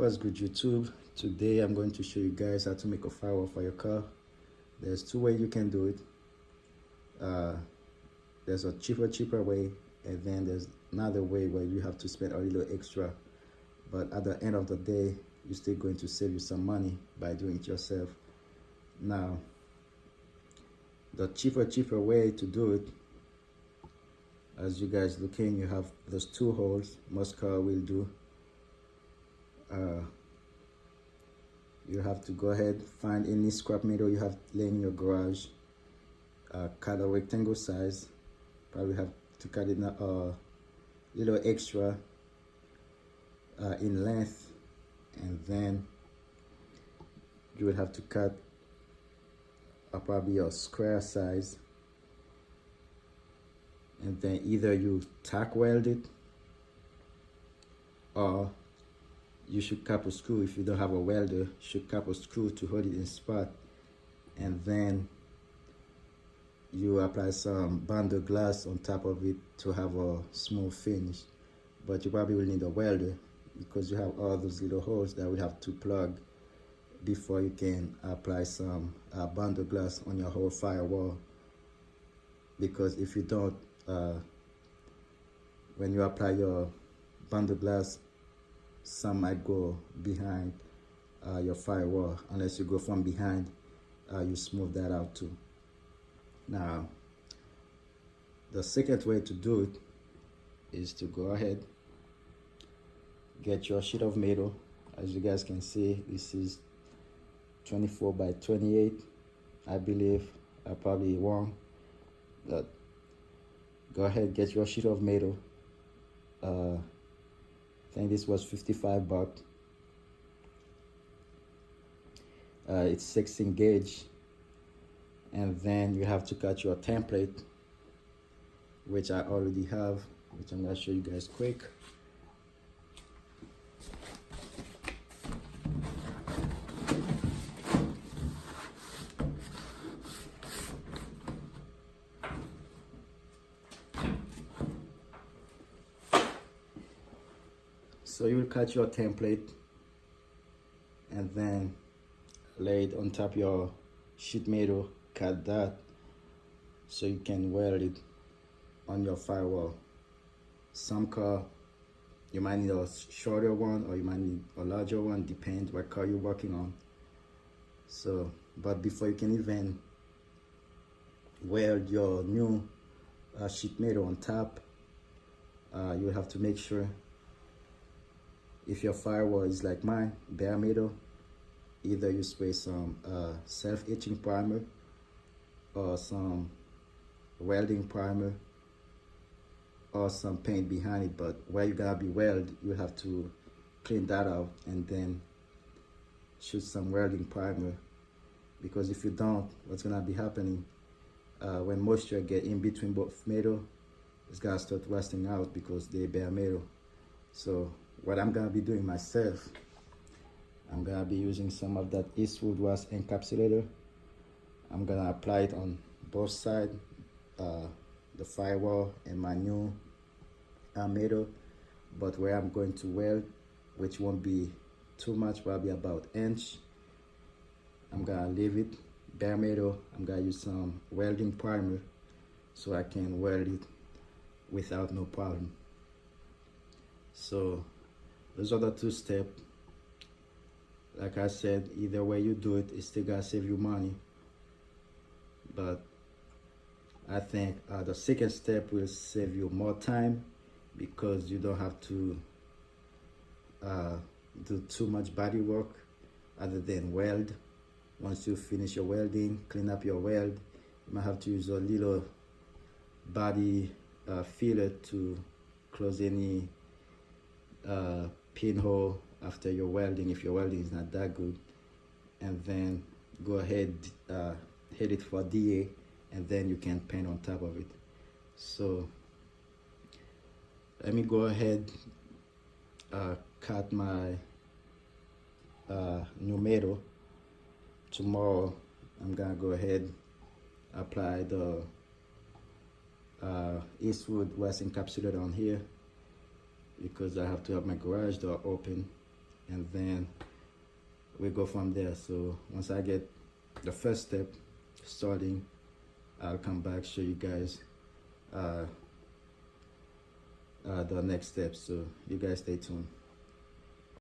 What's good, YouTube? Today I'm going to show you guys how to make a firewall for your car. There's two ways you can do it. There's a cheaper way, and then there's another way where you have to spend a little extra, but at the end of the day you're still going to save you some money by doing it yourself. Now, the cheaper way to do it, as you guys looking, you have those two holes. Most car will do. You have to go ahead, find any scrap metal you have laying in your garage, cut a rectangle size. Probably have to cut it a little extra in length, and then you will have to cut probably a square size, and then either you tack weld it, or you should cap a screw. If you don't have a welder, you should cap a screw to hold it in spot, and then you apply some bonder glass on top of it to have a smooth finish. But you probably will need a welder because you have all those little holes that will have to plug before you can apply some bonder glass on your whole firewall. Because if you don't, when you apply your bonder glass, some might go behind your firewall. Unless you go from behind, you smooth that out too. Now, the second way to do it is to go ahead, get your sheet of metal. As you guys can see, this is 24 by 28, I believe. I probably wrong, but go ahead, get your sheet of metal. I think this was 55 bucks. It's 16 gauge, and then you have to cut your template, which I already have, which I'm gonna show you guys quick. So you will cut your template and then lay it on top of your sheet metal, cut that so you can weld it on your firewall. Some car you might need a shorter one, or you might need a larger one, depends what car you're working on. So, but before you can even weld your new sheet metal on top, you have to make sure, if your firewall is like mine, bare metal, either you spray some self-etching primer or some welding primer or some paint behind it. But where you're gonna be weld, you have to clean that out and then shoot some welding primer, because if you don't, what's gonna be happening, when moisture get in between both metal, it's gonna start rusting out because they're bare metal. So what I'm gonna be doing myself, I'm gonna be using some of that Eastwood rust encapsulator. I'm gonna apply it on both sides, the firewall and my new metal. But where I'm going to weld, which won't be too much, probably about inch, I'm gonna leave it bare metal. I'm gonna use some welding primer so I can weld it without no problem. So those are the two steps. Like I said, either way you do it, it's still gonna save you money. But I think the second step will save you more time, because you don't have to do too much body work other than weld. Once you finish your welding, clean up your weld, you might have to use a little body filler to close any pinhole after your welding, if your welding is not that good, and then go ahead, hit it for DA, and then you can paint on top of it. So let me go ahead, cut my new metal. Tomorrow I'm gonna go ahead, apply the Eastwood rust encapsulator on here, because I have to have my garage door open and then we go from there. So once I get the first step starting, I'll come back, show you guys the next step. So you guys stay tuned.